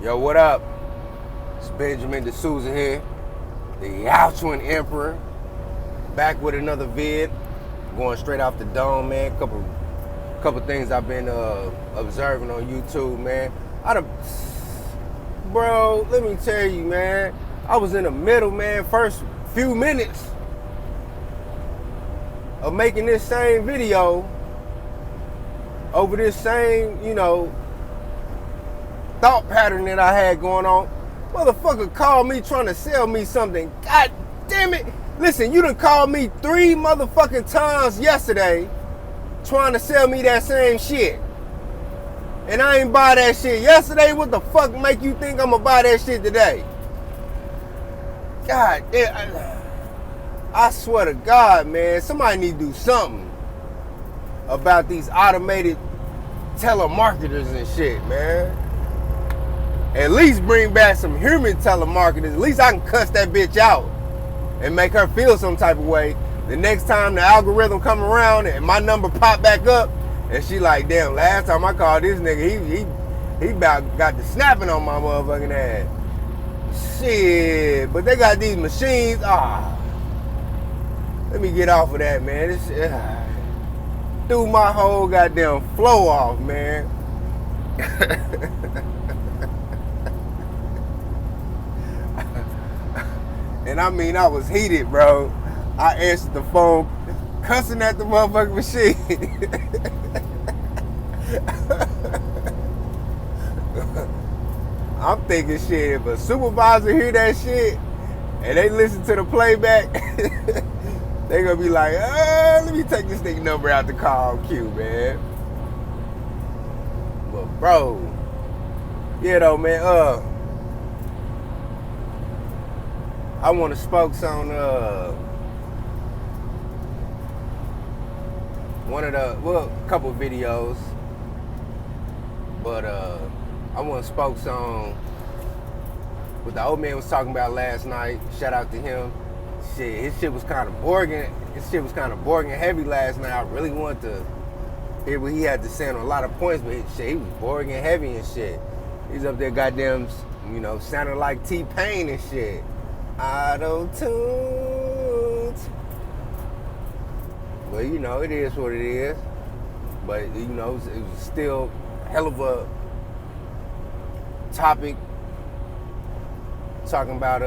Yo, what up? It's Benjamin D'Souza here, the Yaochuan Emperor, back with another vid, going straight off the dome, man. Couple things I've been observing on YouTube, man. Bro, let me tell you, man. I was in the middle, man, first few minutes of making this same video over this same, thought pattern that I had going on. Motherfucker called me trying to sell me something. God damn it. Listen, you done called me 3 motherfucking times yesterday trying to sell me that same shit. And I ain't buy that shit yesterday. What the fuck make you think I'm gonna buy that shit today? God damn. I swear to God, man, somebody need to do something about these automated telemarketers and shit, man. At least bring back some human telemarketers. At least I can cuss that bitch out and make her feel some type of way. The next time the algorithm come around and my number pop back up, and she like, damn, last time I called this nigga, he about got the snapping on my motherfucking ass. Shit, but they got these machines. Let me get off of that, man. This threw my whole goddamn flow off, man. And I mean, I was heated, bro. I answered the phone, cussing at the motherfucking machine. I'm thinking, shit, if a supervisor hear that shit and they listen to the playback, they gonna be like, let me take this nigga number out the call queue, man. But bro, yeah though, man, I want to spoke on a couple videos, but I want to spoke on what the old man was talking about last night. Shout out to him. Shit, his shit was kind of boring. His shit was kind of boring and heavy last night. I really wanted to hear what he had to say on a lot of points, but he was boring and heavy and shit. He's up there goddamn, sounding like T-Pain and shit. Auto-tuned. But it is what it is. But it was still a hell of a topic. Talking about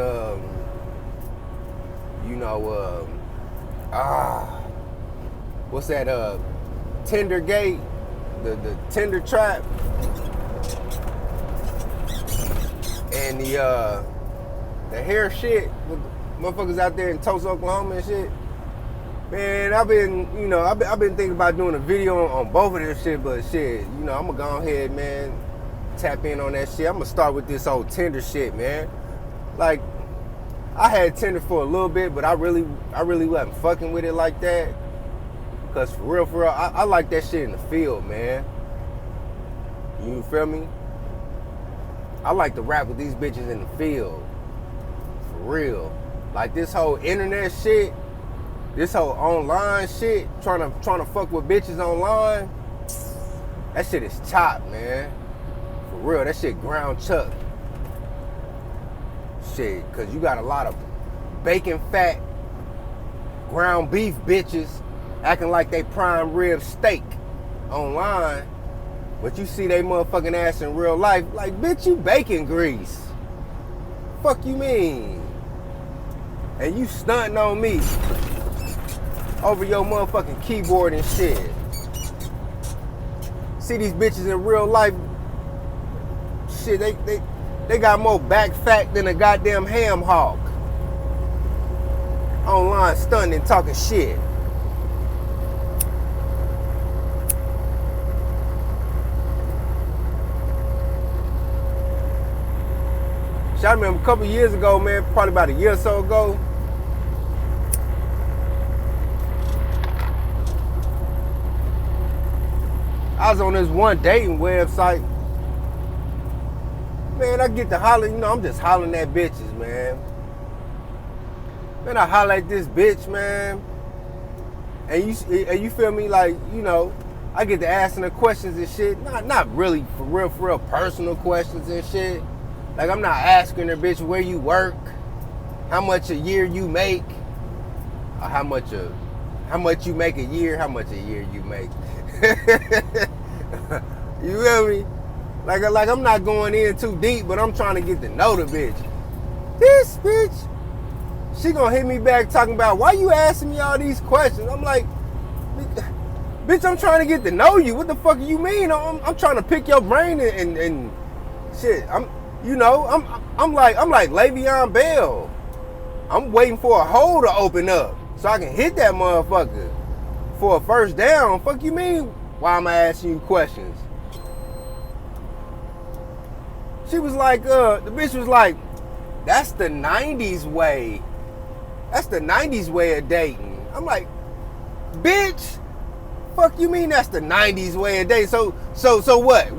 what's that Tinder gate, the Tinder trap, and the hair shit with motherfuckers out there in Tulsa, Oklahoma and shit. Man, I've been thinking about doing a video on both of this shit, but shit, I'm gonna go ahead, man, tap in on that shit. I'm gonna start with this old Tinder shit, man. Like, I had Tinder for a little bit, but I really wasn't fucking with it like that. Cause for real, I like that shit in the field, man. You feel me? I like to rap with these bitches in the field. For real. Like this whole internet shit, this whole online shit, trying to fuck with bitches online, that shit is chop, man. For real, that shit ground chuck. Shit, cause you got a lot of bacon fat, ground beef bitches acting like they prime rib steak online, but you see they motherfucking ass in real life, like, bitch, you bacon grease. Fuck you mean? And you stunting on me over your motherfucking keyboard and shit. See these bitches in real life, shit, they got more back fat than a goddamn ham hog. Online stunting and talking shit. I remember a couple years ago, man, probably about a year or so ago, I was on this one dating website. Man, I get to holler, I'm just hollering at bitches, man. Man, I holler at this bitch, man. And you feel me, like, I get to asking her questions and shit. Not really for real personal questions and shit. Like, I'm not asking her, bitch, where you work, how much a year you make, or how much you make a year, how much a year you make. You feel me? Like I'm not going in too deep, but I'm trying to get to know the bitch. This bitch, she gonna hit me back talking about, why you asking me all these questions? I'm like, bitch, I'm trying to get to know you. What the fuck do you mean? I'm trying to pick your brain and shit. I'm like Le'Veon Bell. I'm waiting for a hole to open up so I can hit that motherfucker for a first down. Fuck you mean? Why am I asking you questions? She was like, the bitch was like, that's the 90s way. That's the 90s way of dating. I'm like, bitch, fuck you mean that's the 90s way of dating? So what?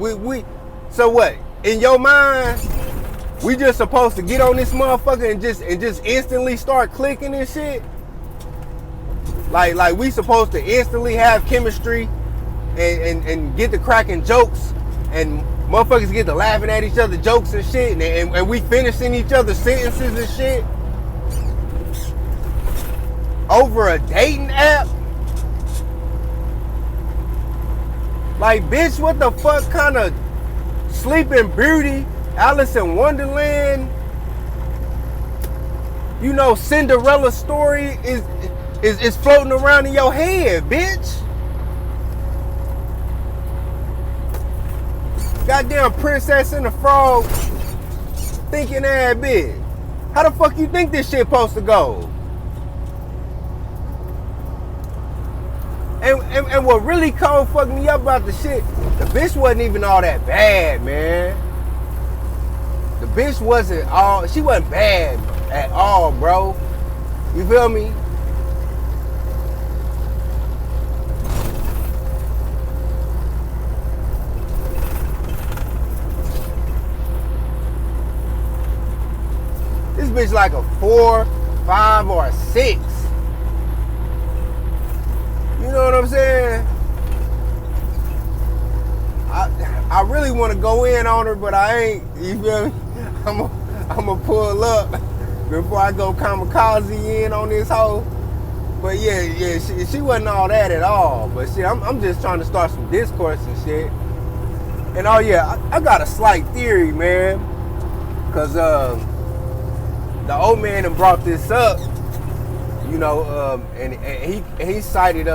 So what? In your mind, we just supposed to get on this motherfucker and just instantly start clicking and shit? Like we supposed to instantly have chemistry and get to cracking jokes and motherfuckers get to laughing at each other jokes and shit, and we finishing each other's sentences and shit over a dating app? Like, bitch, what the fuck kind of Sleeping Beauty, Alice in Wonderland, you know, Cinderella story is floating around in your head, bitch? Goddamn Princess and the Frog thinking ass bitch. How the fuck you think this shit supposed to go? And what really cold fucked me up about the shit, the bitch wasn't even all that bad, man. The bitch she wasn't bad at all, bro. You feel me? This bitch like a 4, 5, or a 6. You know what I'm saying? I really want to go in on her, but I ain't. You feel me? I'm gonna pull up before I go kamikaze in on this hoe. But yeah, she wasn't all that at all. But shit, I'm just trying to start some discourse and shit. And oh yeah, I got a slight theory, man, cause the old man done brought this up. You know, and he cited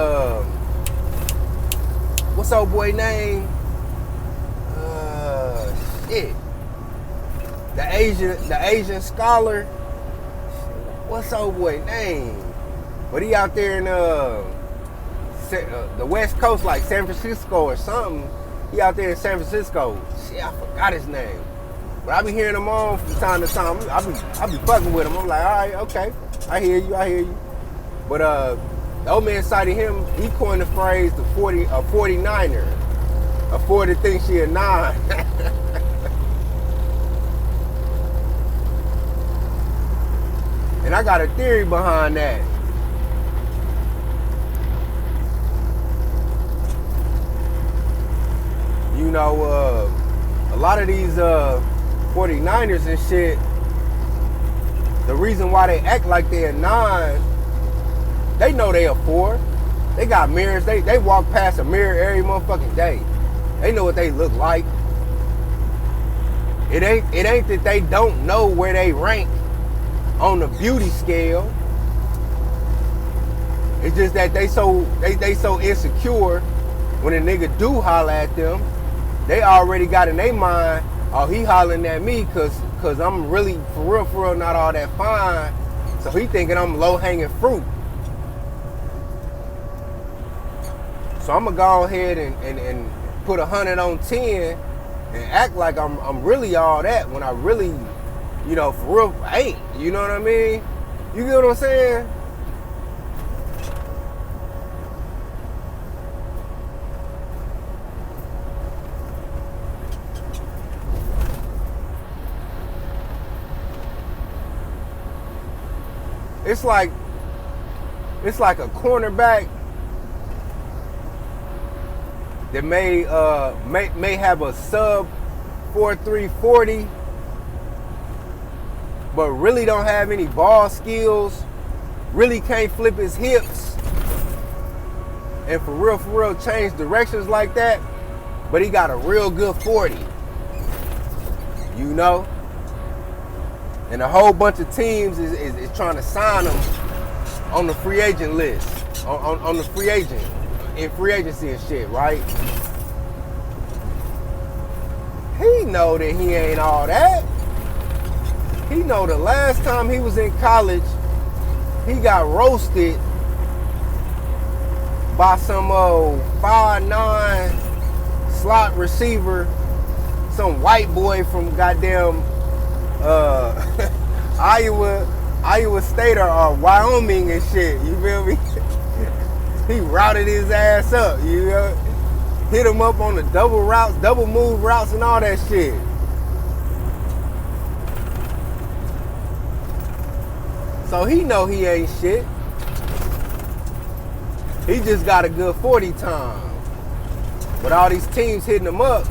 what's old boy name? Shit. The Asian scholar. What's old boy name? But he out there in the West Coast, like San Francisco or something. He out there in San Francisco. Shit, I forgot his name. But I be hearing him on from time to time. I be fucking with him. I'm like, all right, okay, I hear you. But the old man cited him. He coined the phrase a 49er. A 40 thinks she a 9. And I got a theory behind that. You know, a lot of these 49ers and shit, the reason why they act like they're a 9, they know they a 4. They got mirrors. They walk past a mirror every motherfucking day. They know what they look like. It ain't that they don't know where they rank on the beauty scale. It's just that they so insecure when a nigga do holler at them, they already got in their mind, oh, he hollering at me cause I'm really for real not all that fine. So he thinking I'm low hanging fruit. So I'm gonna go ahead and put 100 on 10 and act like I'm really all that when I really, you know, for real ain't. You know what I mean? You get what I'm saying? It's like a cornerback that may have a sub 4.3 40, but really don't have any ball skills, really can't flip his hips, and for real, change directions like that, but he got a real good 40, you know? And a whole bunch of teams is trying to sign him on the free agent list, on the free agent, in free agency and shit, right? He know that he ain't all that. He know the last time he was in college, he got roasted by some old 5'9" slot receiver, some white boy from goddamn Iowa State or Wyoming and shit. You feel me? He routed his ass up. You know, hit him up on the double routes, double move routes, and all that shit. So he know he ain't shit. He just got a good 40 time. But all these teams hitting him up,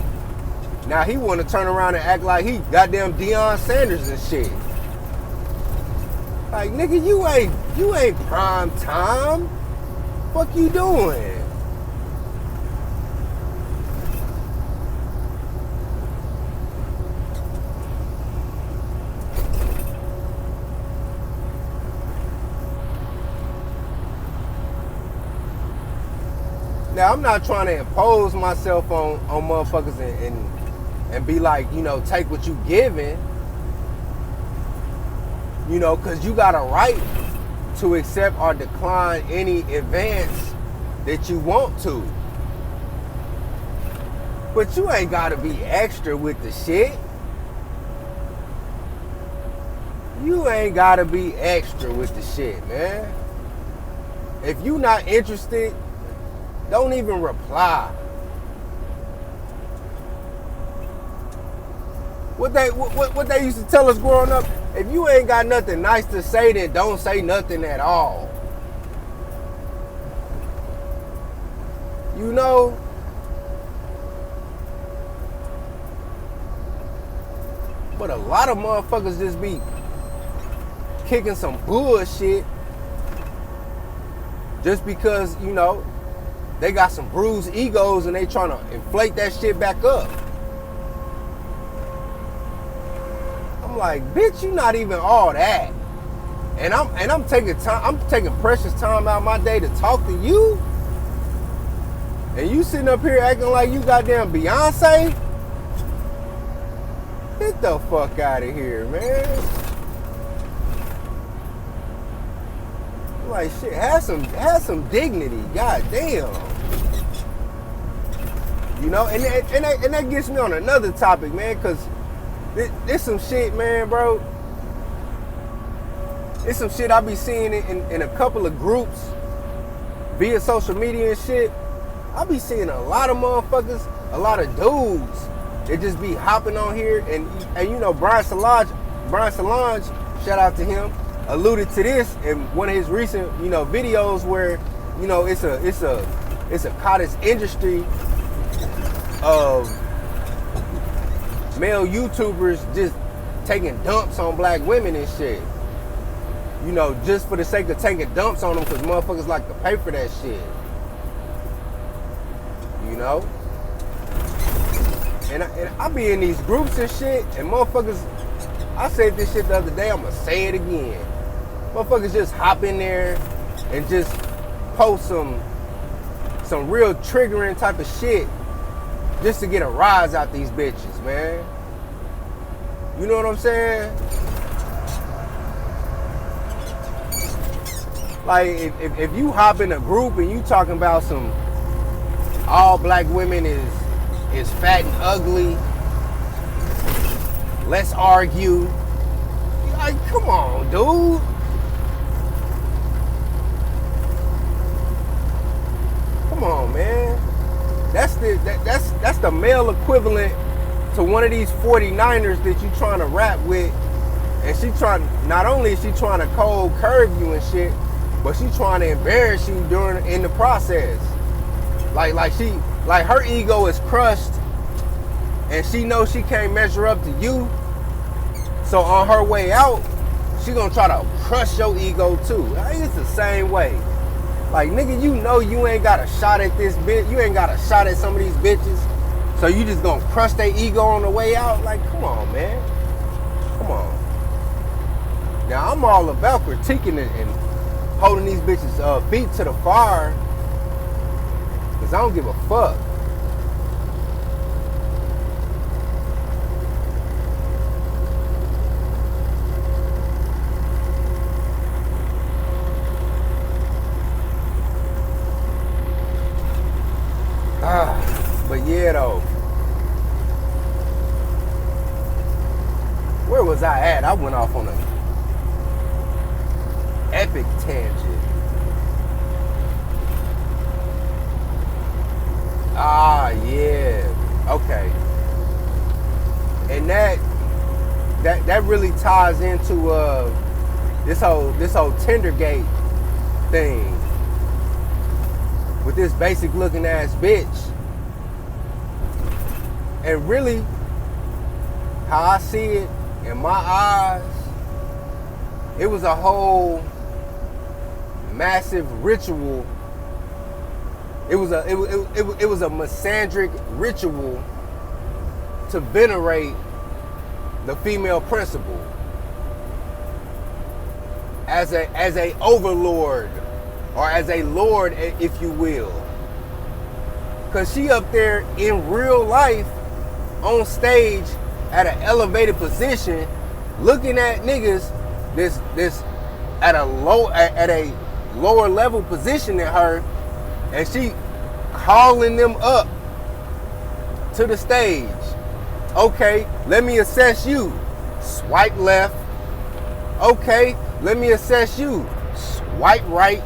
now he want to turn around and act like he goddamn Deion Sanders and shit. Like, nigga, you ain't prime time. Fuck you doing? Now, I'm not trying to impose myself on motherfuckers and be like, you know, take what you giving, you know, because you got a right to accept or decline any advance that you want to. But you ain't got to be extra with the shit. You ain't got to be extra with the shit, man. If you not interested, don't even reply. What they used to tell us growing up, if you ain't got nothing nice to say, then don't say nothing at all. You know? But a lot of motherfuckers just be kicking some bullshit just because, you know, they got some bruised egos and they trying to inflate that shit back up. I'm like, bitch, you not even all that. And I'm taking precious time out of my day to talk to you. And you sitting up here acting like you goddamn Beyonce? Get the fuck out of here, man. Like, shit, have some dignity, goddamn. You know, and that gets me on another topic, man, because this some shit, man, bro. It's some shit I be seeing in a couple of groups via social media and shit. I be seeing a lot of motherfuckers, a lot of dudes that just be hopping on here and you know, Brian Solange, shout out to him, alluded to this in one of his recent, you know, videos where, you know, it's a cottage industry of male YouTubers just taking dumps on black women and shit. You know, just for the sake of taking dumps on them because motherfuckers like to pay for that shit. You know? And I be in these groups and shit, and motherfuckers, I said this shit the other day, I'm gonna say it again. Motherfuckers just hop in there and just post some real triggering type of shit just to get a rise out these bitches, man. You know what I'm saying? Like, if you hop in a group and you talking about some all black women is fat and ugly, let's argue. Like, come on, dude. Come on, man. That's the male equivalent to one of these 49ers that you trying to rap with, and not only is she trying to cold curve you and shit, but she trying to embarrass you in the process. Like her ego is crushed, and she knows she can't measure up to you. So on her way out, She gonna try to crush your ego too. It's the same way. Like, nigga, you know you ain't got a shot at this bitch. You ain't got a shot at some of these bitches. So you just gonna crush their ego on the way out? Like, come on, man. Come on. Now, I'm all about critiquing it and holding these bitches' feet to the fire. Because I don't give a fuck. But yeah, though. Where was I at? I went off on an epic tangent. Ah, yeah. Okay. And that really ties into this whole Tindergate thing with this basic looking ass bitch. And really, how I see it in my eyes, it was a whole massive ritual. It was a misandric ritual to venerate the female principle as a overlord, or as a lord, if you will. Cause she up there in real life, on stage, at an elevated position, looking at niggas this at a lower level position than her, and she calling them up to the stage. Okay, let me assess you. Swipe left. Okay, let me assess you. Swipe right.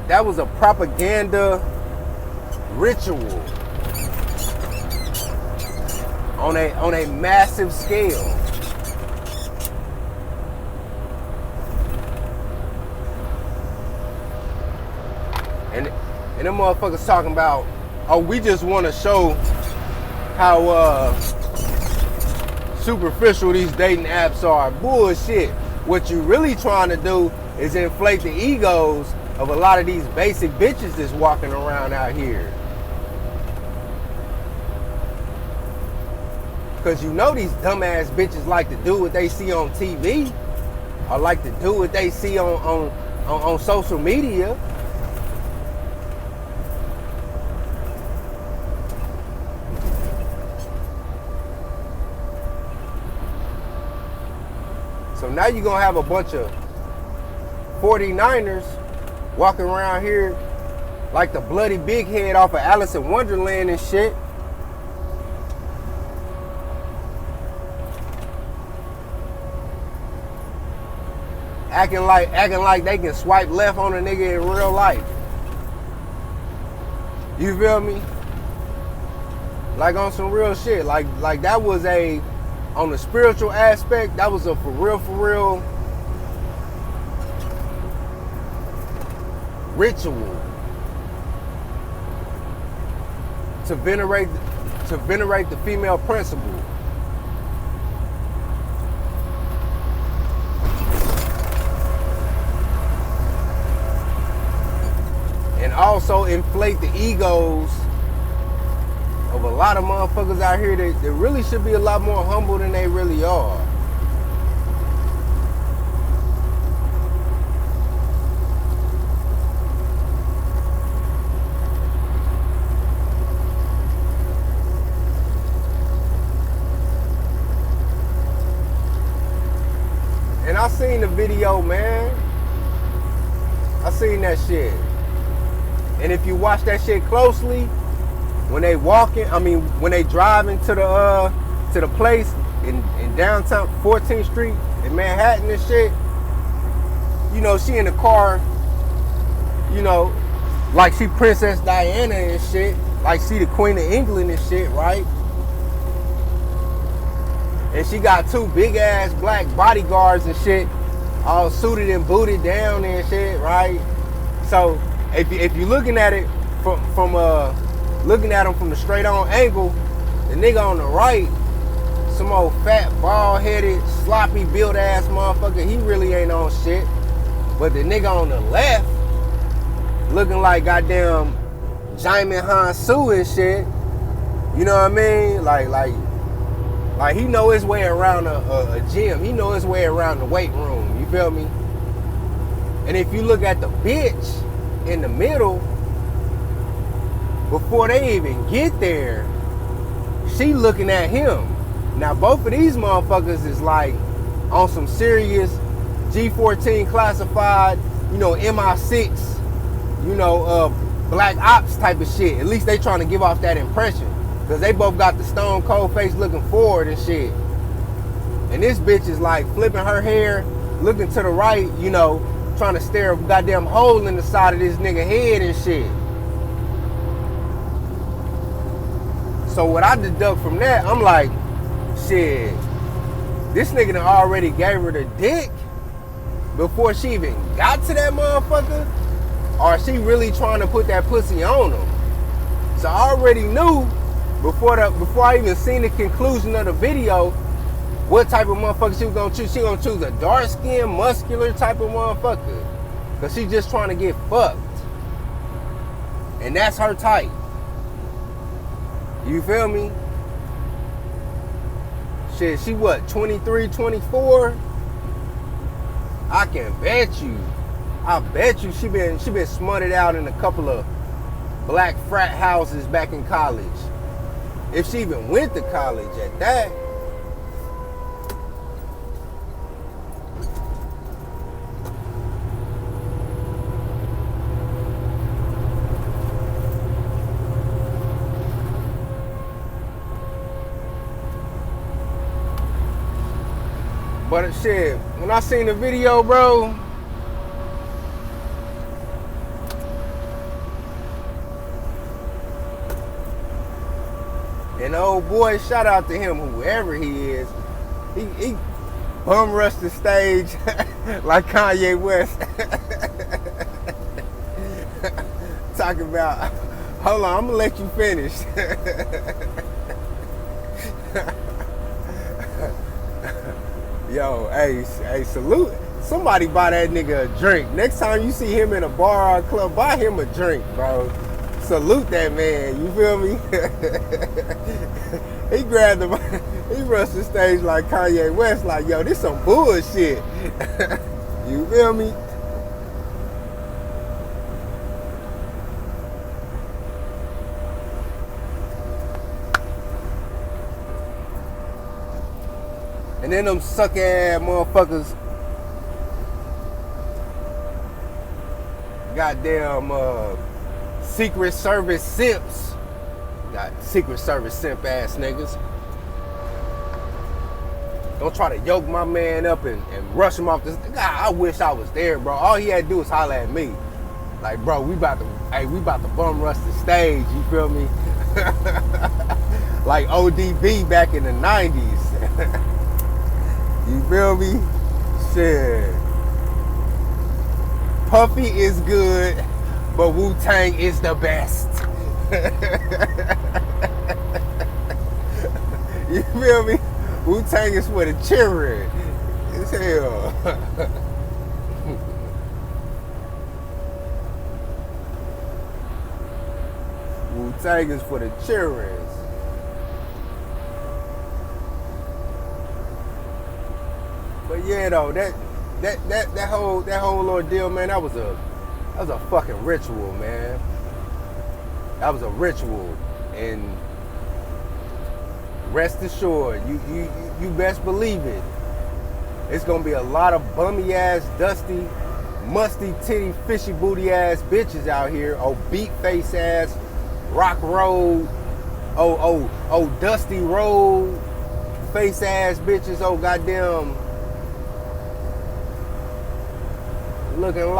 That was a propaganda ritual on a massive scale. And them motherfuckers talking about, oh, we just want to show how superficial these dating apps are. Bullshit. What you really trying to do is inflate the egos of a lot of these basic bitches that's walking around out here. Because you know these dumbass bitches like to do what they see on TV, or like to do what they see on social media. So now you're going to have a bunch of 49ers walking around here like the bloody big head off of Alice in Wonderland and shit. Acting like they can swipe left on a nigga in real life. You feel me? Like on some real shit. Like that was on the spiritual aspect, that was a for real ritual to venerate the female principle. And also inflate the egos of a lot of motherfuckers out here that really should be a lot more humble than they really are. And I seen the video, man. I seen that shit. And if you watch that shit closely, when they when they driving to the place in downtown 14th Street in Manhattan and shit, you know, she in the car, you know, like she Princess Diana and shit, like she the Queen of England and shit, right? And she got two big ass black bodyguards and shit, all suited and booted down and shit, right? So if you looking at it from looking at him from the straight on angle, the nigga on the right, some old fat, bald headed, sloppy built ass motherfucker, he really ain't on shit. But the nigga on the left, looking like goddamn Jaime Hansu and shit, you know what I mean? Like he know his way around a gym. He know his way around the weight room. You feel me? And if you look at the bitch in the middle, before they even get there, she looking at him. Now both of these motherfuckers is like on some serious G14 classified, you know, MI6, you know, black ops type of shit. At least they trying to give off that impression. Because they both got the stone cold face looking forward and shit. And this bitch is like flipping her hair, looking to the right, you know, trying to stare a goddamn hole in the side of this nigga head and shit. So what I deduct from that, I'm like, shit, this nigga done already gave her the dick before she even got to that motherfucker? Or is she really trying to put that pussy on him? So I already knew before I even seen the conclusion of the video what type of motherfucker she was gonna choose. She gonna choose a dark-skinned, muscular type of motherfucker. Cause she just trying to get fucked. And that's her type. You feel me? Shit, she what, 23, 24? I can bet you. I bet you she been smutted out in a couple of black frat houses back in college. If she even went to college at that. But shit, when I seen the video, bro, and old boy, shout out to him, whoever he is, he bum rushed the stage like Kanye West. Talking about, hold on, I'm gonna let you finish. Yo, hey, salute. Somebody buy that nigga a drink. Next time you see him in a bar or club, buy him a drink, bro. Salute that man, you feel me? He grabbed him, he rushed the stage like Kanye West, like, yo, this some bullshit. You feel me? And then them suck-ass motherfuckers, goddamn Secret Service simps. Got Secret Service simp ass niggas. Don't try to yoke my man up and rush him off this. God, I wish I was there, bro. All he had to do was holler at me. Like, bro, we about to bum rush the stage, you feel me? Like ODB back in the 90s. You feel me? Shit. Puffy is good, but Wu-Tang is the best. You feel me? Wu-Tang is for the children. It's hell. Wu-Tang is for the children. But yeah, though, that whole ordeal, man, that was a fucking ritual, man. That was a ritual, and rest assured, you best believe it. It's gonna be a lot of bummy ass, dusty, musty titty, fishy booty ass bitches out here. Oh, beat face ass, rock road, oh, dusty road face ass bitches. Oh, goddamn. Looking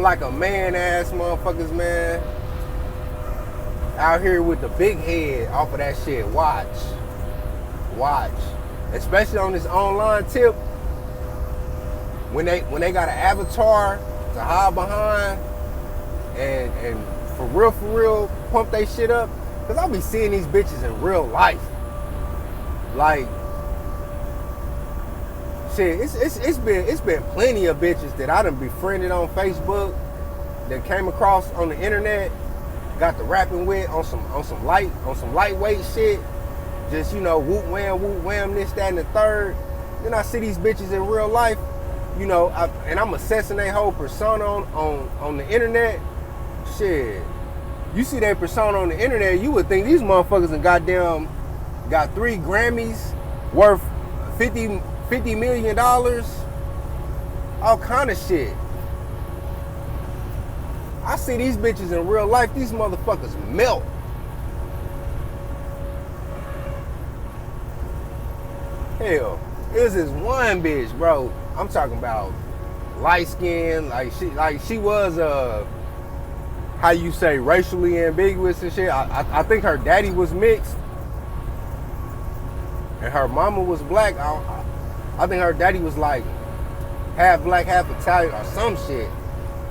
like a man ass motherfuckers, man. out here with the big head off of that shit. Watch. Especially on this online tip, when they got an avatar to hide behind and for real pump they shit up. Cause I be seeing these bitches in real life. Like, shit, it's been plenty of bitches that I done befriended on Facebook, that came across on the internet, got to rapping with on some lightweight shit. Just, you know, whoop wham, this, that, and the third. Then I see these bitches in real life, you know, and I'm assessing their whole persona on the internet. Shit. You see their persona on the internet, you would think these motherfuckers and goddamn got 3 Grammys worth $50 million. All kind of shit. I see these bitches in real life, these motherfuckers melt. Hell, there's this one bitch, bro. I'm talking about light skin, like she was how you say, racially ambiguous and shit. I think her daddy was mixed and her mama was black. I think her daddy was like half black, half Italian or some shit.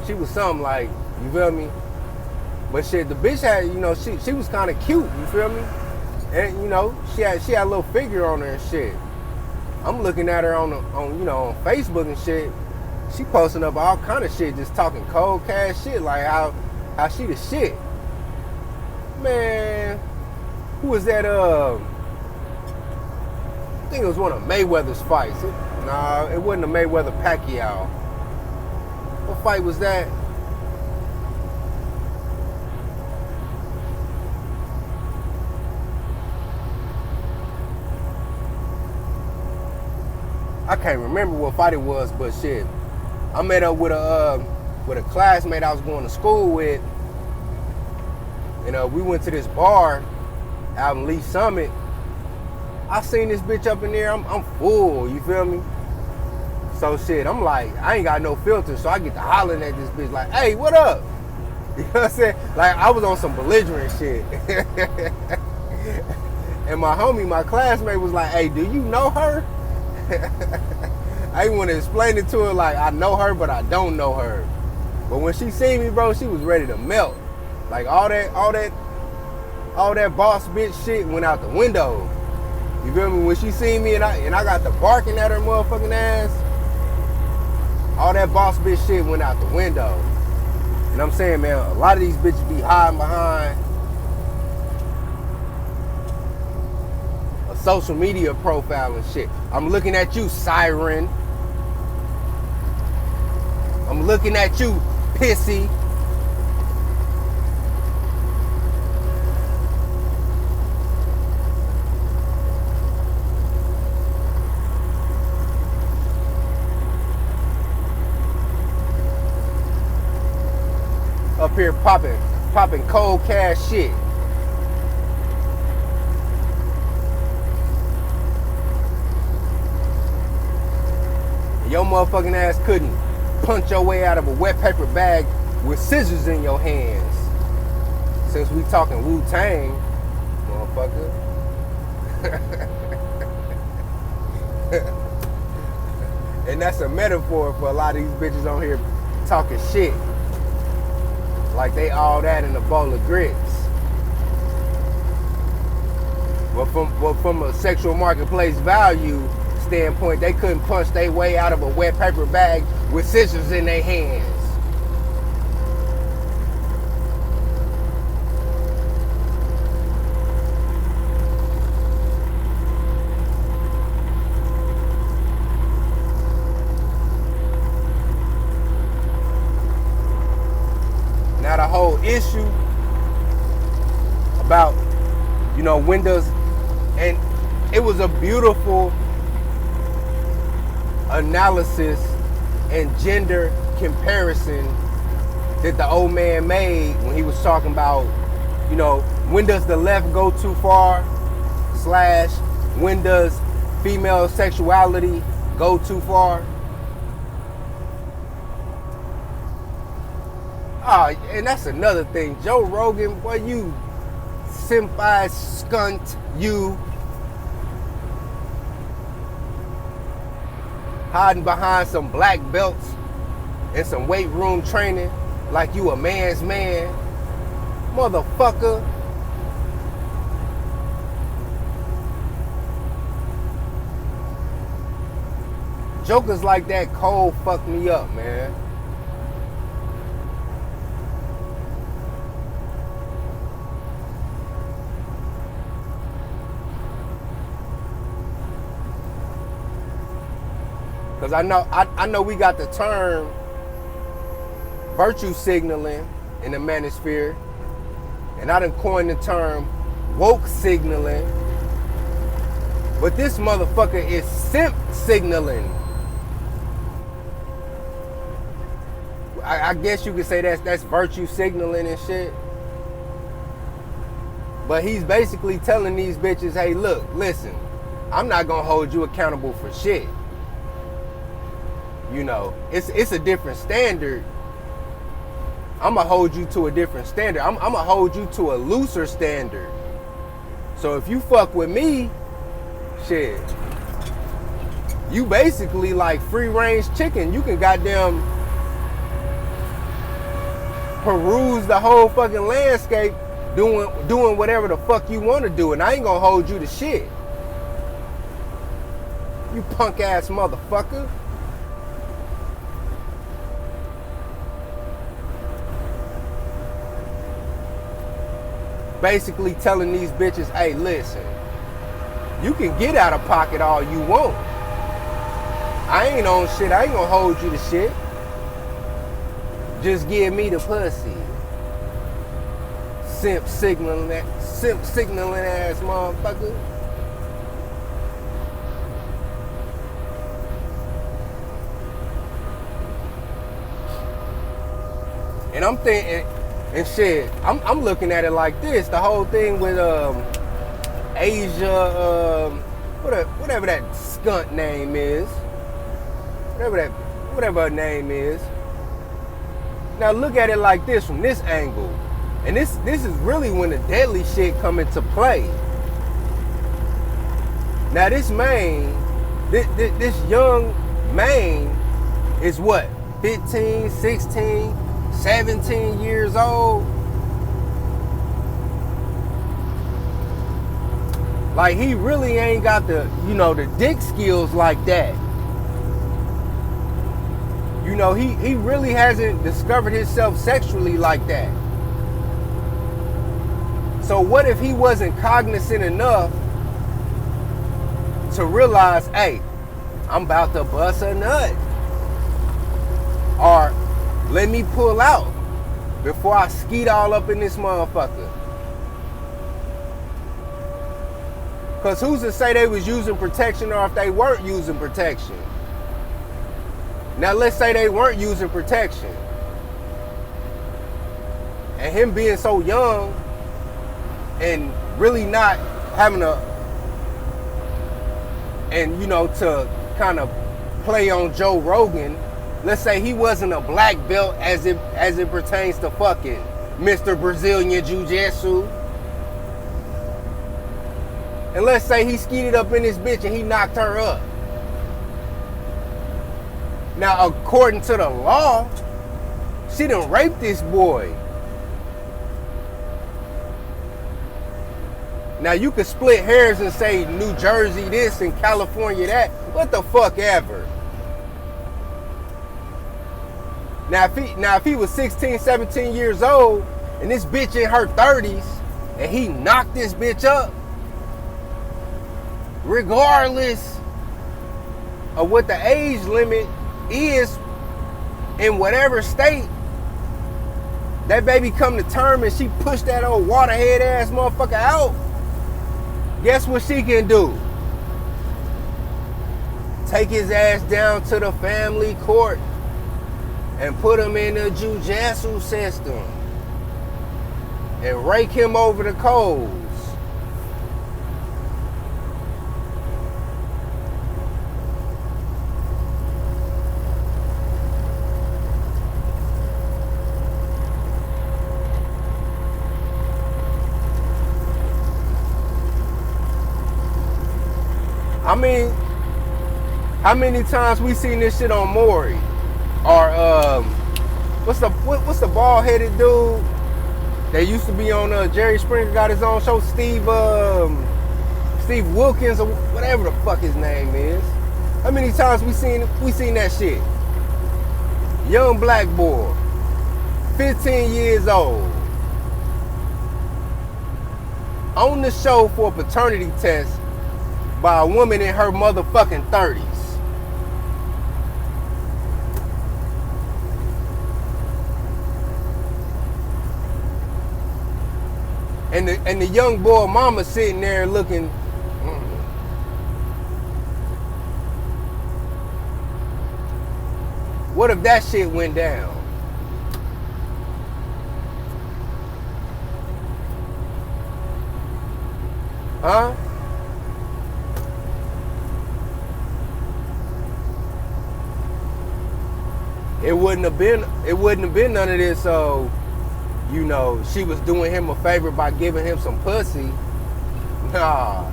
She was something like, you feel me? But shit, the bitch had, you know, she was kind of cute, you feel me? And you know, she had a little figure on her and shit. I'm looking at her on you know, on Facebook and shit. She posting up all kind of shit, just talking cold cash shit, like how she the shit. Man, who was that? I think it was one of Mayweather's fights. Nah, it wasn't a Mayweather-Pacquiao. What fight was that? I can't remember what fight it was, but shit, I met up with a classmate I was going to school with, and we went to this bar out in Lee Summit. I seen this bitch up in there. I'm full, you feel me? So shit, I'm like, I ain't got no filter, so I get to hollering at this bitch like, hey, what up? You know what I'm saying? Like, I was on some belligerent shit. And my homie, my classmate, was like, hey, do you know her? I didn't want to explain it to her like I know her, but I don't know her. But when she seen me, bro, she was ready to melt. Like all that boss bitch shit went out the window. You feel me? When she seen me and I got the barking at her motherfucking ass, all that boss bitch shit went out the window. And I'm saying, man, a lot of these bitches be hiding behind a social media profile and shit. I'm looking at you, Siren. I'm looking at you, Pissy. Up here popping cold cash shit. Your motherfucking ass couldn't punch your way out of a wet paper bag with scissors in your hands. Since we talking Wu-Tang, motherfucker. And that's a metaphor for a lot of these bitches on here talking shit. Like they all that in a bowl of grits. Well, from a sexual marketplace value standpoint, they couldn't punch their way out of a wet paper bag with scissors in their hands. Now the whole issue about, you know, Windows, and it was a beautiful analysis and gender comparison that the old man made when he was talking about, you know, when does the left go too far / when does female sexuality go too far? Oh, and that's another thing. Joe Rogan, boy, simp-ass skunt, you. Hiding behind some black belts and some weight room training like you a man's man. Motherfucker. Jokers like that cold fuck me up, man. Cause I know we got the term virtue signaling in the manosphere, and I done coined the term woke signaling. But this motherfucker is simp signaling. I guess you could say that's virtue signaling and shit. But he's basically telling these bitches, hey, look, listen, I'm not gonna hold you accountable for shit. You know, it's a different standard. I'm gonna hold you to a different standard. I'm gonna hold you to a looser standard. So if you fuck with me, shit, you basically like free range chicken. You can goddamn peruse the whole fucking landscape doing whatever the fuck you want to do, and I ain't gonna hold you to shit. You punk ass motherfucker. Basically telling these bitches, hey, listen, you can get out of pocket all you want. I ain't on shit. I ain't gonna hold you to shit. Just give me the pussy. Simp signaling ass motherfucker. And I'm thinking, and shit, I'm looking at it like this. The whole thing with Asia, whatever that skunt name is, whatever her name is. Now look at it like this from this angle, and this is really when the deadly shit come into play. Now this man, this young man is what, 15, 16, 17 years old. Like he really ain't got the, the dick skills like that. He really hasn't discovered himself sexually like that. So what if he wasn't cognizant enough to realize, hey, I'm about to bust a nut? Or let me pull out before I skeet all up in this motherfucker. Because who's to say they was using protection or if they weren't using protection? Now let's say they weren't using protection. And him being so young and really not having to kind of play on Joe Rogan, let's say he wasn't a black belt as it pertains to fucking Mr. Brazilian Jiu-Jitsu. And let's say he skeeted up in this bitch and he knocked her up. Now, according to the law, she done raped this boy. Now, you could split hairs and say New Jersey this and California that. What the fuck ever. Now, if he was 16, 17 years old and this bitch in her 30s and he knocked this bitch up, regardless of what the age limit is in whatever state, that baby come to term and she pushed that old waterhead ass motherfucker out, guess what she can do? Take his ass down to the family court and put him in the jiu-jitsu system and rake him over the coals. mean, how many times we seen this shit on Maury? Or what's the bald headed dude that used to be on Jerry Springer, got his own show? Steve Wilkins or whatever the fuck his name is. How many times we seen that shit? Young black boy, 15 years old, on the show for a paternity test by a woman in her motherfucking 30s. And the young boy mama sitting there looking. What if that shit went down? Huh? It wouldn't have been none of this. So, you know, she was doing him a favor by giving him some pussy. Nah.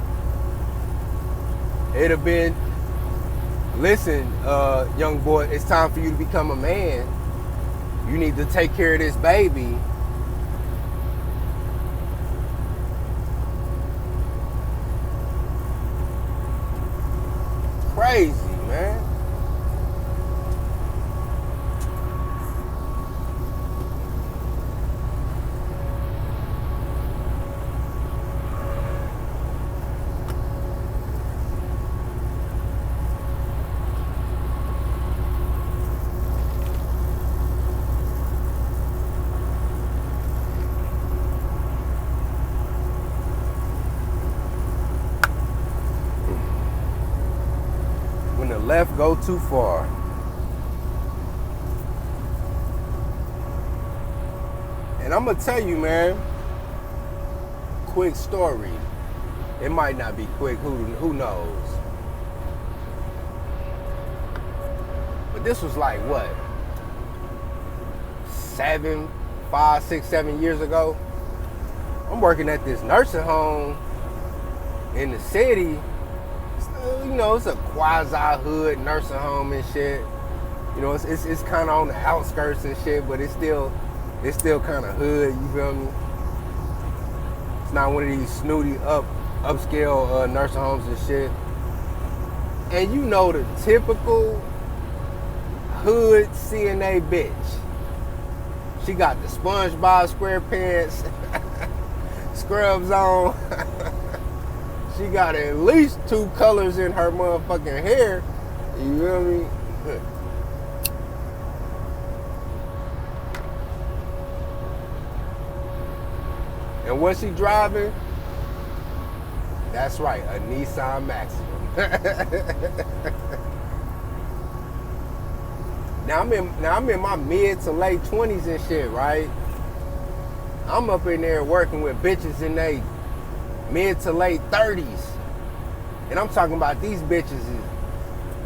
It'd have been, listen, young boy, it's time for you to become a man. You need to take care of this baby. Crazy, man. Left go too far. And I'm gonna tell you, man, quick story. It might not be quick, who knows? But this was like what? 5, 6, 7 years ago. I'm working at this nursing home in the city. You know, it's a quasi-hood nursing home and shit. You know, it's kind of on the outskirts and shit, but it's still kind of hood. You feel me? It's not one of these snooty upscale nursing homes and shit. And you know the typical hood CNA bitch. She got the SpongeBob SquarePants scrubs on. She got at least 2 colors in her motherfucking hair. You feel me? And what she driving? That's right, a Nissan Maximum. Now I'm in my mid to late 20s and shit, right? I'm up in there working with bitches in they mid to late 30s. And I'm talking about these bitches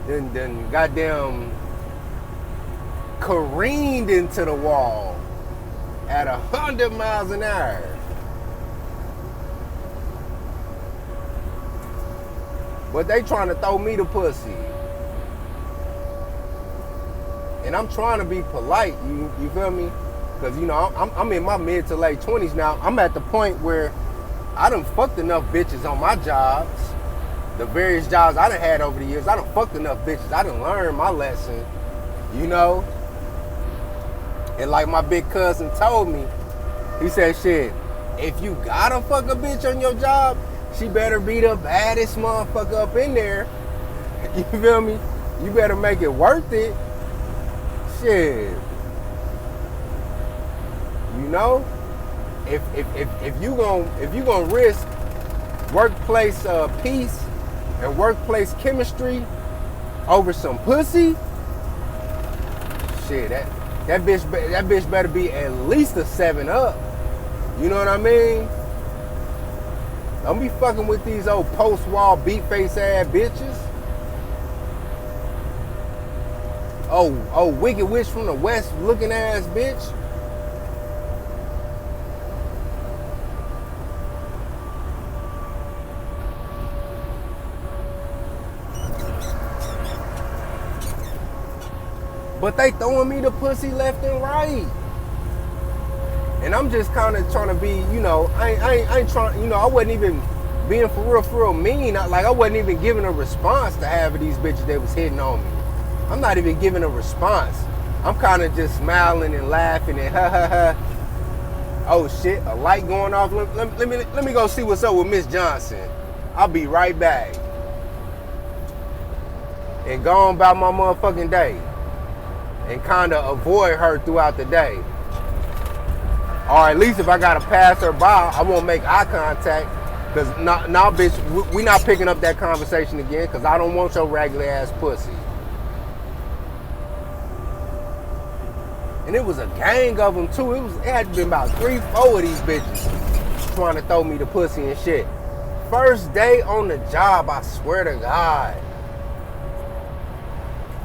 then goddamn careened into the wall at 100 miles an hour. But they trying to throw me the pussy. And I'm trying to be polite, you feel me? Because, you know, I'm in my mid to late 20s now. I'm at the point where I done fucked enough bitches on my jobs, the various jobs I done had over the years. I done fucked enough bitches. I done learned my lesson, you know? And like my big cousin told me, he said, shit, if you gotta fuck a bitch on your job, she better be the baddest motherfucker up in there. You feel me? You better make it worth it. Shit. You know? If you gonna risk workplace peace and workplace chemistry over some pussy, shit, that bitch better be at least a 7 up. You know what I mean? Don't be fucking with these old post-wall beat face ass bitches. Oh, wicked witch from the west looking ass bitch. But they throwing me the pussy left and right. And I'm just kind of trying to be, you know, I ain't trying, you know, I wasn't even being for real mean. Like, I wasn't even giving a response to half of these bitches that was hitting on me. I'm not even giving a response. I'm kind of just smiling and laughing and ha ha ha. Oh shit, a light going off. Let me go see what's up with Miss Johnson. I'll be right back. And go on about my motherfucking day. And kind of avoid her throughout the day. Or at least if I gotta pass her by, I won't make eye contact. Cause now bitch, we not picking up that conversation again, cause I don't want your regular ass pussy. And it was a gang of them too. It had been about 3-4 of these bitches trying to throw me the pussy and shit. First day on the job, I swear to God.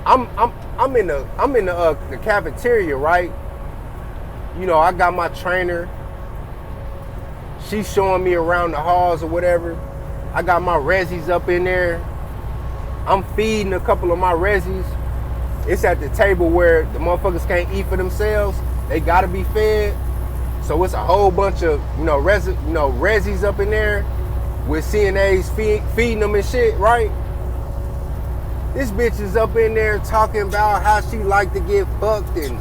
I'm in the cafeteria, right? You know, I got my trainer. She's showing me around the halls or whatever. I got my resis up in there. I'm feeding a couple of my resis. It's at the table where the motherfuckers can't eat for themselves. They gotta be fed. So it's a whole bunch of, resis up in there with CNAs feeding them and shit, right? This bitch is up in there talking about how she like to get fucked and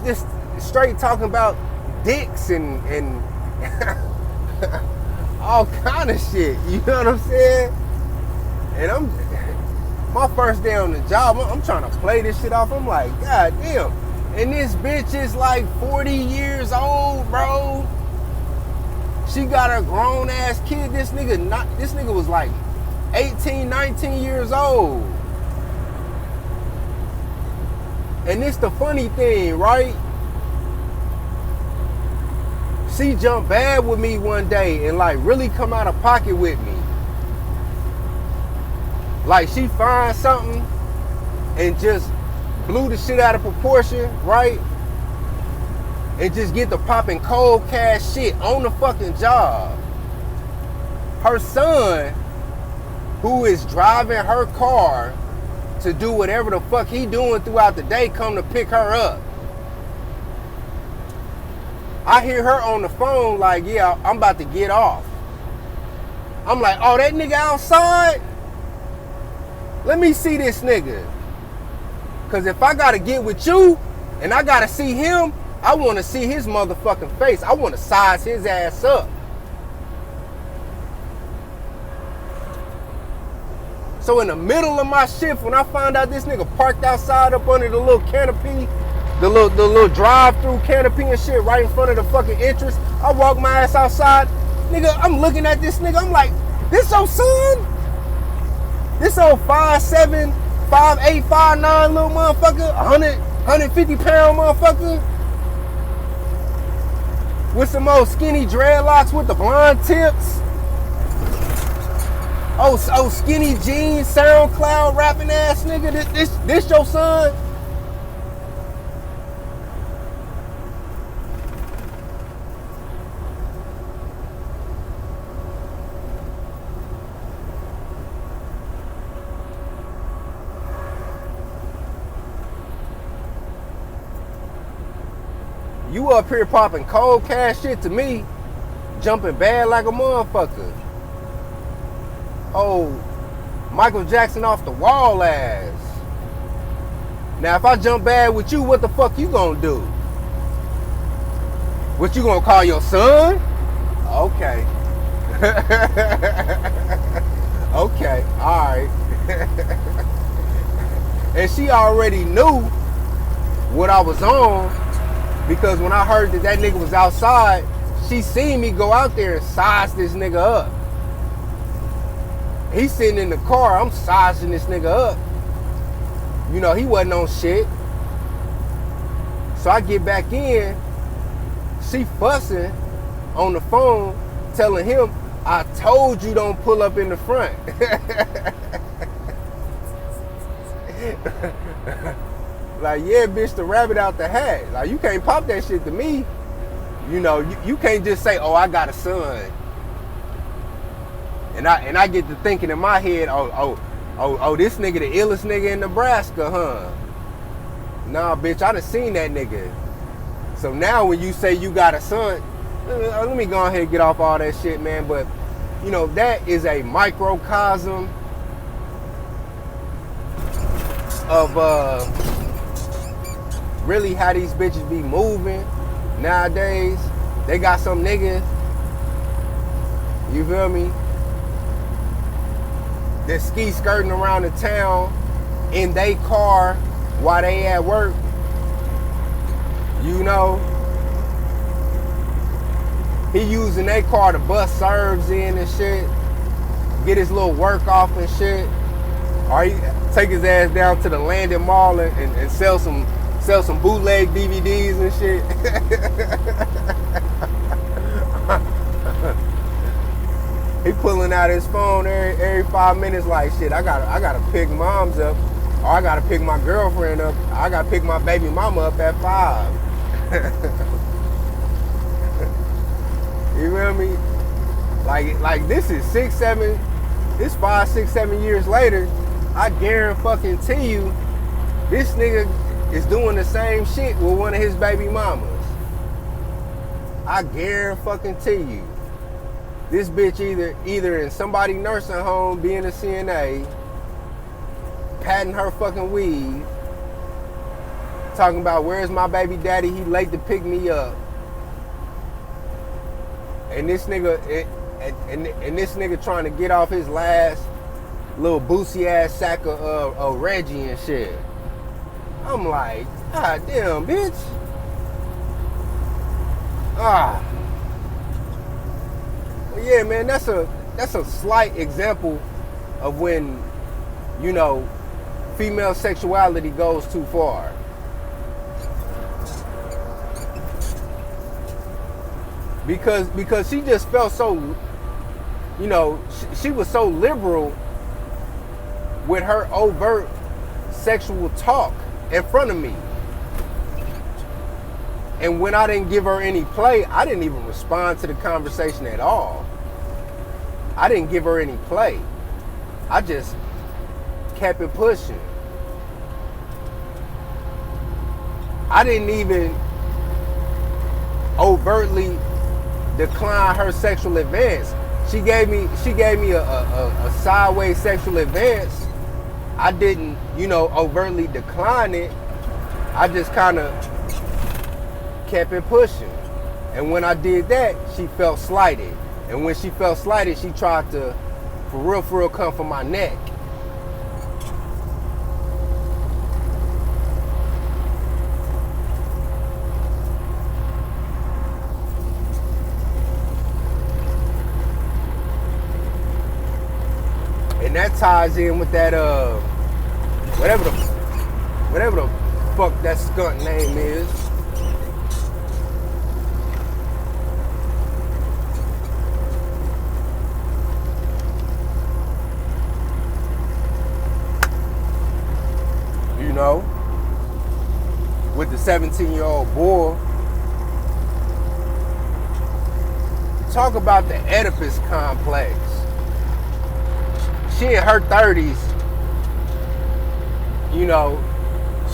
just straight talking about dicks and all kind of shit. You know what I'm saying? And my first day on the job, I'm trying to play this shit off. I'm like, God damn. And this bitch is like 40 years old, bro. She got a grown ass kid. This nigga was like 18, 19 years old. And it's the funny thing, right? She jumped bad with me one day and like really come out of pocket with me. Like she finds something and just blew the shit out of proportion, right? And just get the popping cold cash shit on the fucking job. Her son, who is driving her car to do whatever the fuck he doing throughout the day, come to pick her up. I hear her on the phone like, yeah, I'm about to get off. I'm like, oh, that nigga outside? Let me see this nigga. Because if I got to get with you and I got to see him, I want to see his motherfucking face. I want to size his ass up. So in the middle of my shift, when I found out this nigga parked outside up under the little canopy, the little drive-through canopy and shit right in front of the fucking entrance, I walk my ass outside. Nigga, I'm looking at this nigga. I'm like, this your son? This old 5'7", 5'8", 5'9" little motherfucker, 150 pound motherfucker with some old skinny dreadlocks with the blonde tips. Oh, skinny jeans, SoundCloud rapping ass nigga. This your son? You up here popping cold cash shit to me, jumping bad like a motherfucker. Oh, Michael Jackson off the wall ass. Now, if I jump bad with you, what the fuck you gonna do? What you gonna call your son? Okay. Okay, alright. And she already knew what I was on, because when I heard that nigga was outside, she seen me go out there and size this nigga up. He's sitting in the car, I'm sizing this nigga up. You know, he wasn't on shit. So I get back in, she fussing on the phone, telling him, I told you don't pull up in the front. Like, yeah, bitch, the rabbit out the hat. Like, you can't pop that shit to me. You know, you can't just say, oh, I got a son. And I get to thinking in my head, oh, Oh, this nigga the illest nigga in Nebraska, huh? Nah, bitch, I done seen that nigga. So now when you say you got a son, let me go ahead and get off all that shit, man. But, you know, that is a microcosm of really how these bitches be moving nowadays. They got some niggas, you feel me, that ski skirting around the town in they car while they at work. You know, he using their car to bust serves in and shit, get his little work off and shit. Or he take his ass down to the Landon Mall and sell some bootleg DVDs and shit. He pulling out his phone every 5 minutes like, shit, I gotta pick moms up, or I gotta pick my girlfriend up, I gotta pick my baby mama up at 5. You feel me? Like this is 5, 6, 7 years later. I guarantee you, this nigga is doing the same shit with one of his baby mamas. I guarantee you. This bitch either in somebody nursing home being a CNA, patting her fucking weave, talking about where's my baby daddy, he late to pick me up. And this nigga and this nigga trying to get off his last little boosie ass sack of Reggie and shit. I'm like, God damn, bitch. Yeah, man, that's a slight example of when, you know, female sexuality goes too far. Because she just felt so, you know, she was so liberal with her overt sexual talk in front of me. And when I didn't give her any play, I didn't even respond to the conversation at all. I didn't give her any play. I just kept it pushing. I didn't even overtly decline her sexual advance. She gave me a sideways sexual advance. I didn't, you know, overtly decline it. I just kind of kept it pushing. And when I did that, she felt slighted. And when she felt slighted, she tried to, for real, come for my neck. And that ties in with that, whatever the fuck that skunk name is. You know, with the 17-year-old boy. Talk about the Oedipus complex. She in her 30s, you know,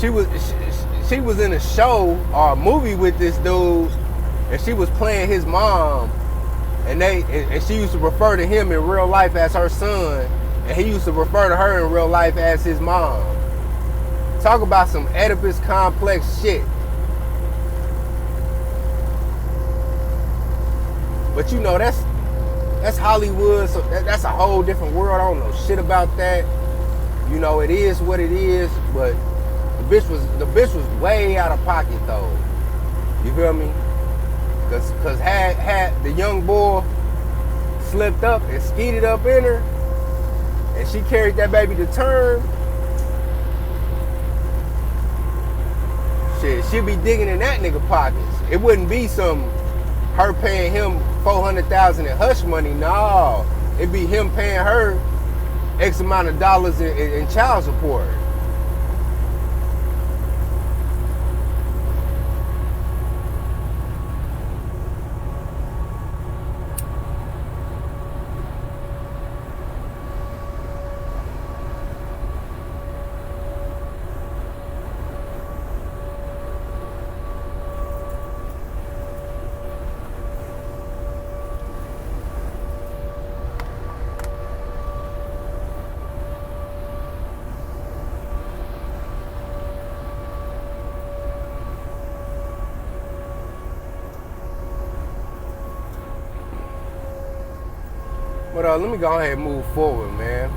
she was in a show or a movie with this dude, and she was playing his mom, and she used to refer to him in real life as her son, and he used to refer to her in real life as his mom. Talk about some Oedipus complex shit. But you know, that's Hollywood, so that's a whole different world. I don't know shit about that. You know, it is what it is, but the bitch was way out of pocket though. You feel me? Cause had the young boy slipped up and skeeted up in her, and she carried that baby to term, shit, she'd be digging in that nigga pockets. It wouldn't be some her paying him $400,000 in hush money. No, it'd be him paying her X amount of dollars in child support. But let me go ahead and move forward, man.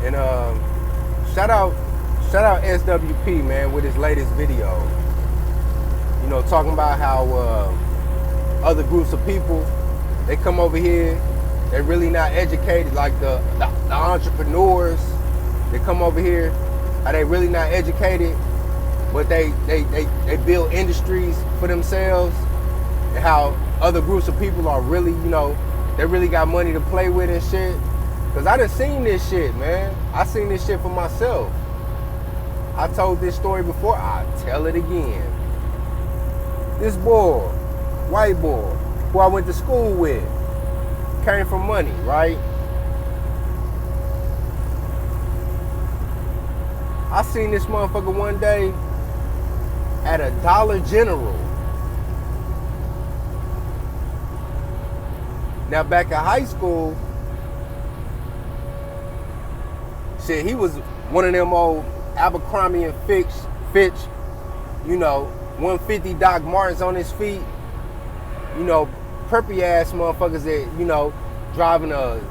And shout out SWP, man, with his latest video. You know, talking about how other groups of people, they come over here, they're really not educated, like the entrepreneurs, they come over here, how they really not educated, but they build industries for themselves, and how other groups of people are really, you know, they really got money to play with and shit. Cause I done seen this shit, man. I seen this shit for myself. I told this story before, I'll tell it again. This boy, white boy, who I went to school with, came from money, right? I seen this motherfucker one day at a Dollar General. Now back in high school, shit, he was one of them old Abercrombie and Fitch, you know, 150 Doc Martens on his feet, you know, preppy ass motherfuckers that, you know, driving a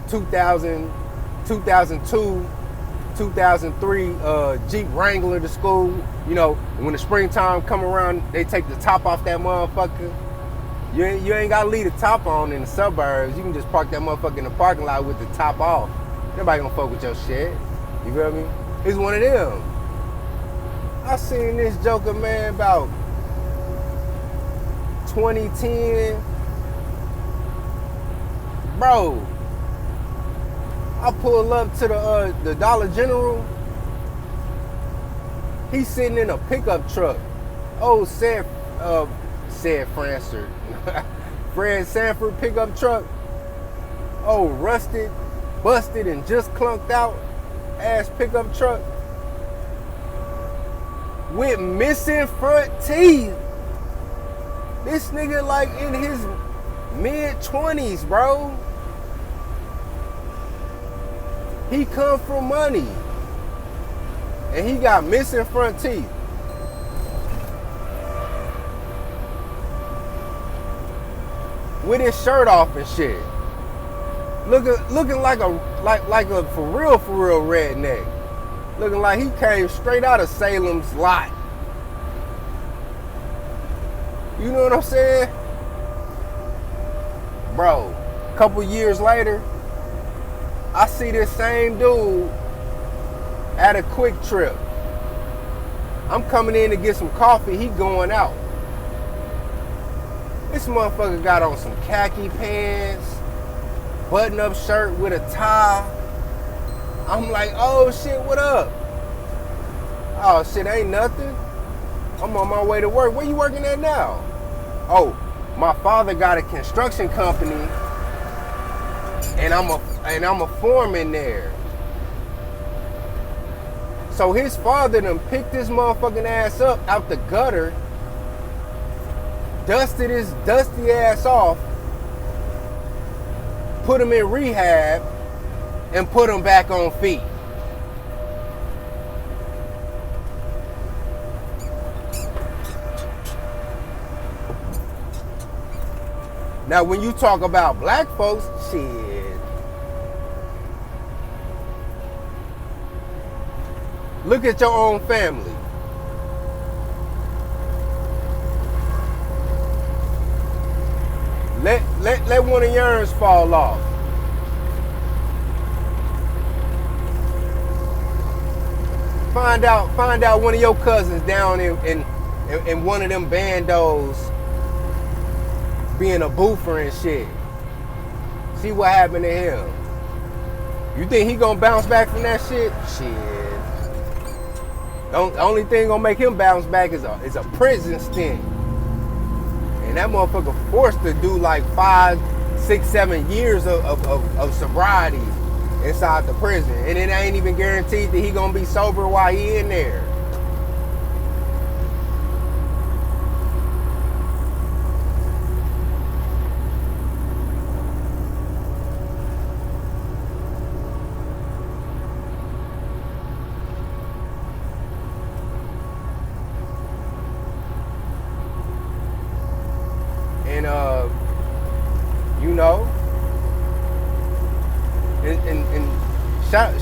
2000, 2002, 2003 Jeep Wrangler to school. You know, when the springtime come around, they take the top off that motherfucker. You ain't gotta leave the top on in the suburbs. You can just park that motherfucker in the parking lot with the top off. Nobody gonna fuck with your shit. You feel me? He's one of them. I seen this joker, man, about 2010. Bro, I pull up to the Dollar General. He's sitting in a pickup truck. Oh, Fred Sanford pickup truck. Oh, rusted, busted, and just clunked out ass pickup truck with missing front teeth. This nigga like in his mid-20s, bro. He come from money. And he got missing front teeth. With his shirt off and shit. Looking like a for real redneck. Looking like he came straight out of Salem's Lot. You know what I'm saying? Bro, a couple years later, I see this same dude at a Quick Trip. I'm coming in to get some coffee, he going out. This motherfucker got on some khaki pants, button-up shirt with a tie. I'm like, oh shit, what up? Oh shit, ain't nothing. I'm on my way to work. Where you working at now? Oh, my father got a construction company, and I'm a foreman there. So his father done picked this motherfucking ass up out the gutter, dusted his dusty ass off, put him in rehab, and put him back on feet. Now, when you talk about black folks, shit. Look at your own family. Let one of yours fall off. Find out one of your cousins down in one of them bandos being a boofer and shit. See what happened to him. You think he gonna bounce back from that shit? Shit. The only thing gonna make him bounce back is a prison stint. And that motherfucker forced to do like 5, 6, 7 years of sobriety inside the prison. And it ain't even guaranteed that he gonna be sober while he in there.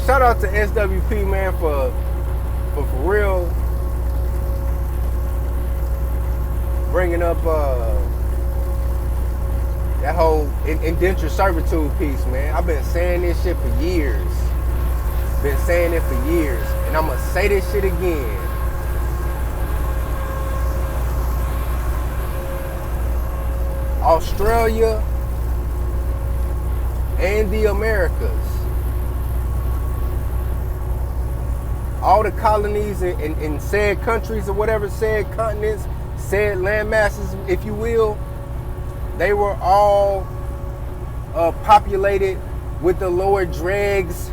shout out to SWP, man, for real bringing up that whole indentured servitude piece, man. I've been saying this shit for years. Been saying it for years, and I'm gonna say this shit again. Australia and the Americas, all the colonies in said countries or whatever, said continents, said land masses, if you will, they were all populated with the lower dregs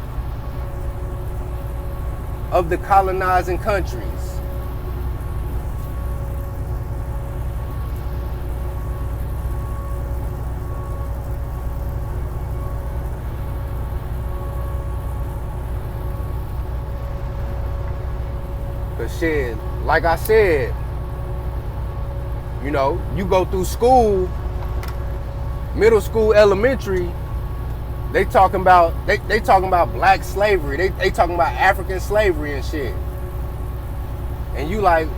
of the colonizing countries. Cause shit, like I said, you know, you go through school, middle school, elementary, they talking about black slavery. They talking about African slavery and shit. And you like,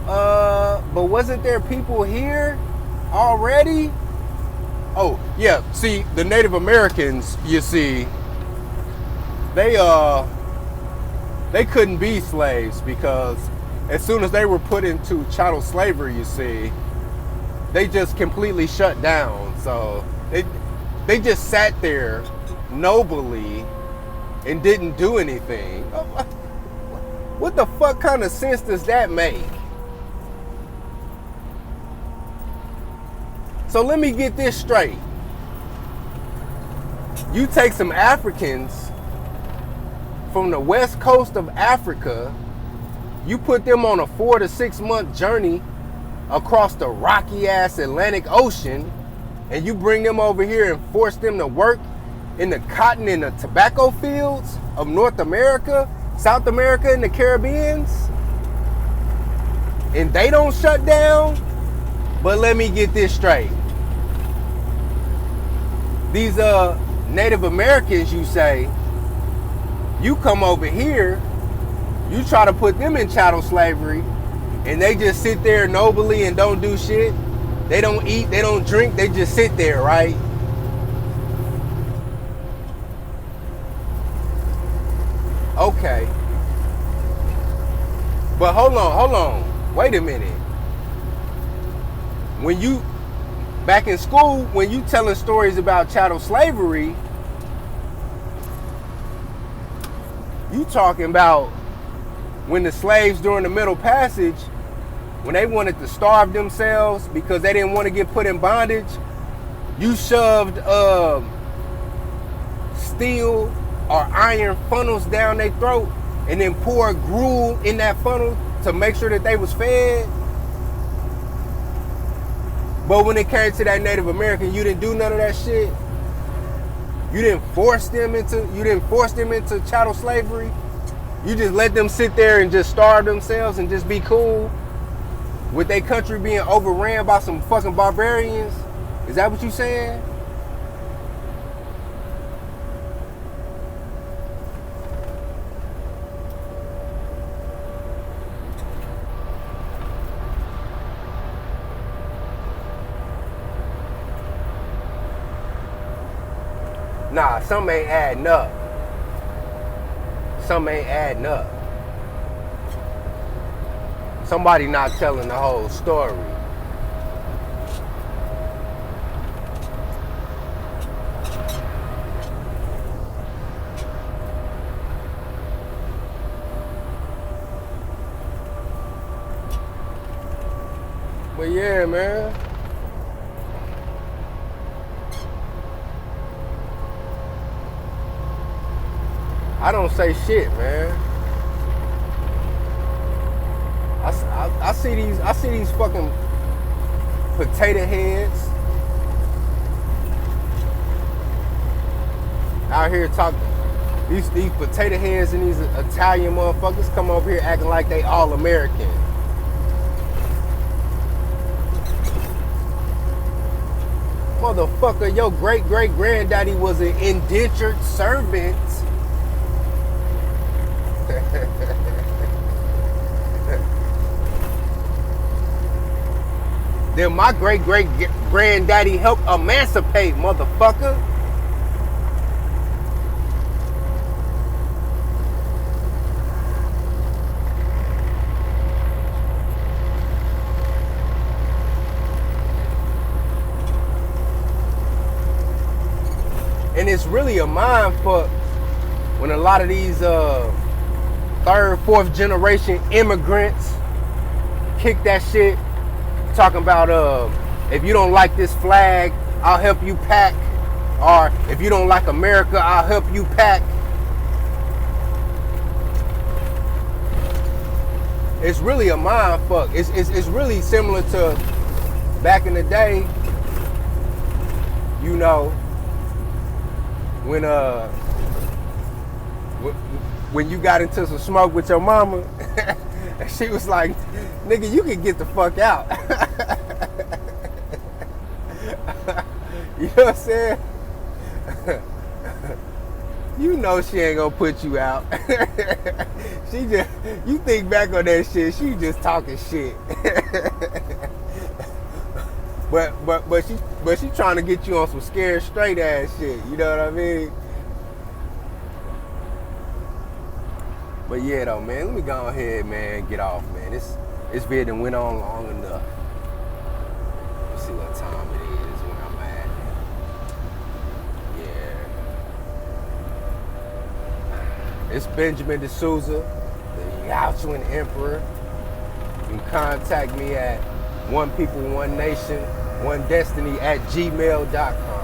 but wasn't there people here already? Oh, yeah, see, the Native Americans, you see, they couldn't be slaves because as soon as they were put into chattel slavery, you see, they just completely shut down. So they just sat there nobly and didn't do anything. What the fuck kind of sense does that make? So let me get this straight. You take some Africans from the west coast of Africa, you put them on a 4 to 6 month journey across the rocky ass Atlantic Ocean, and you bring them over here and force them to work in the cotton and the tobacco fields of North America, South America, and the Caribbeans, and they don't shut down. But let me get this straight. These Native Americans, you say, you come over here, you try to put them in chattel slavery, and they just sit there nobly and don't do shit. They don't eat, they don't drink, they just sit there, right? Okay. But hold on. Wait a minute. When you, back in school, when you telling stories about chattel slavery, you talking about when the slaves during the Middle Passage, when they wanted to starve themselves because they didn't want to get put in bondage, you shoved steel or iron funnels down their throat and then poured gruel in that funnel to make sure that they was fed. But when it came to that Native American, you didn't do none of that shit. You didn't force them into chattel slavery. You just let them sit there and just starve themselves and just be cool with their country being overran by some fucking barbarians. Is that what you saying? Nah, some ain't adding up. Some ain't adding up. Somebody not telling the whole story. But yeah, man. I don't say shit, man. I see these fucking potato heads out here talking. These potato heads and these Italian motherfuckers come over here acting like they all American. Motherfucker, your great-great-granddaddy was an indentured servant. Then my great-great-granddaddy helped emancipate, motherfucker. And it's really a mind fuck when a lot of these third, fourth generation immigrants kick that shit, talking about if you don't like this flag, I'll help you pack, or if you don't like America, I'll help you pack. It's really a mind fuck. It's really similar to back in the day, you know, when you got into some smoke with your mama, and she was like, nigga, you can get the fuck out. You know what I'm saying? You know she ain't gonna put you out. She just, you think back on that shit, she just talking shit. But she trying to get you on some scared straight ass shit. You know what I mean? But yeah, though, man. Let me go ahead, man. Get off, man. This vid done went on long enough. Let's see what time it is when I'm at. Yeah. It's Benjamin D'Souza, the Yaochuan Emperor. You can contact me at One People, One Nation, One Destiny @gmail.com.